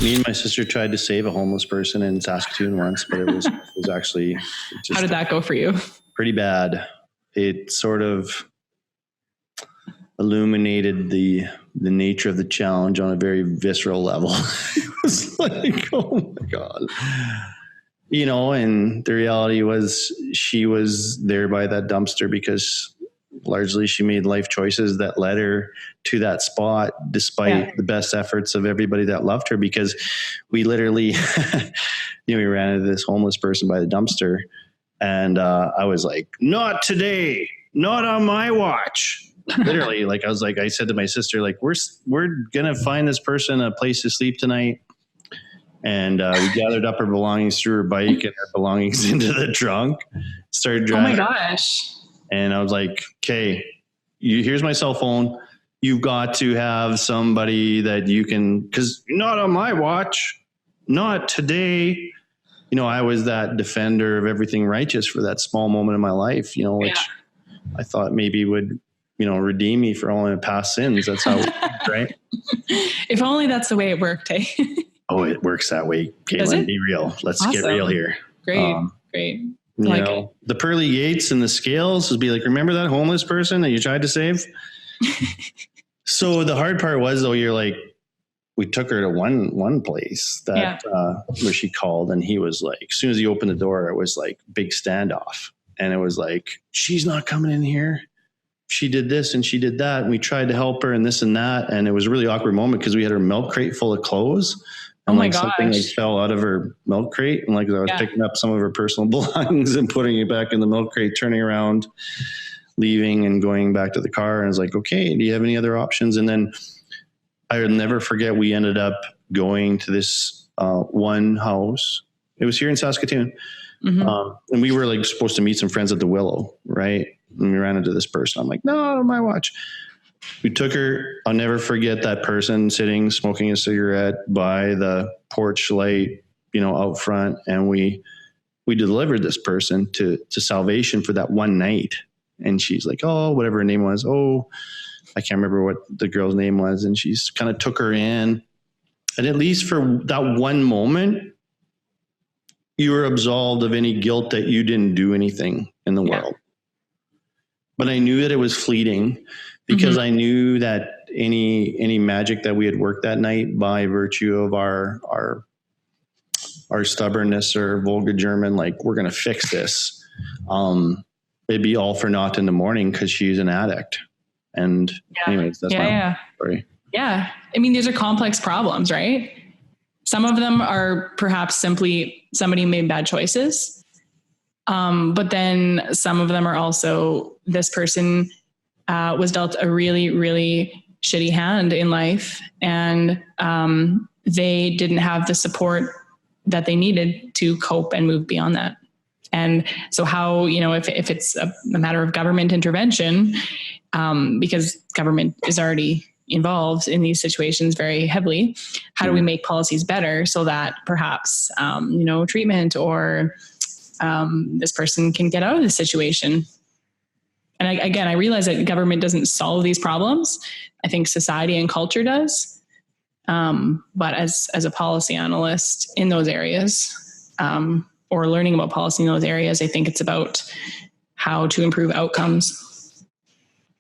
Me and my sister tried to save a homeless person in Saskatoon once, but it was actually just How did that go for you? Pretty bad. It sort of illuminated the nature of the challenge on a very visceral level. It was like, oh my God. You know, and the reality was she was there by that dumpster because largely she made life choices that led her to that spot, despite the best efforts of everybody that loved her, because we literally, we ran into this homeless person by the dumpster, and I was like, not today, not on my watch. Literally, like I said to my sister, like, we're going to find this person a place to sleep tonight. And we gathered up her belongings through her bike and her belongings into the trunk, started driving. Oh my gosh. And I was like, okay, here's my cell phone. You've got to have somebody that you can, because not on my watch, not today. You know, I was that defender of everything righteous for that small moment in my life, you know, which I thought maybe would, redeem me for all my past sins. That's how, right? If only that's the way it worked, hey? Oh, it works that way. Katelyn, be real. Let's get real here. Great. The pearly gates and the scales would be like, remember that homeless person that you tried to save? So the hard part was, though, you're like, we took her to one place that where she called, and he was like, as soon as he opened the door, it was like big standoff. And it was like, she's not coming in here. She did this and she did that. And we tried to help her and this and that. And it was a really awkward moment because we had her milk crate full of clothes. And something like fell out of her milk crate. And like I was picking up some of her personal belongings and putting it back in the milk crate, turning around, leaving and going back to the car. And I was like, okay, do you have any other options? And then I will never forget, we ended up going to this one house. It was here in Saskatoon. Mm-hmm. And we were like supposed to meet some friends at the Willow, right? And we ran into this person. I'm like, no, my watch. We took her. I'll never forget that person sitting, smoking a cigarette by the porch light, out front. And we delivered this person to salvation for that one night. And she's like, oh, whatever her name was. Oh, I can't remember what the girl's name was. And she's kind of took her in. And at least for that one moment, you were absolved of any guilt that you didn't do anything in the world. But I knew that it was fleeting, because I knew that any magic that we had worked that night by virtue of our stubbornness or vulgar German, like, we're going to fix this. It'd be all for naught in the morning because she's an addict. And anyways, that's my story. Yeah. I mean, these are complex problems, right? Some of them are perhaps simply somebody made bad choices. But then some of them are also, this person was dealt a really, really shitty hand in life, and they didn't have the support that they needed to cope and move beyond that. And so how, if it's a matter of government intervention, because government is already involved in these situations very heavily, how do we make policies better so that perhaps, treatment or this person can get out of the situation? And I realize that government doesn't solve these problems. I think society and culture does. But as a policy analyst in those areas, or learning about policy in those areas, I think it's about how to improve outcomes.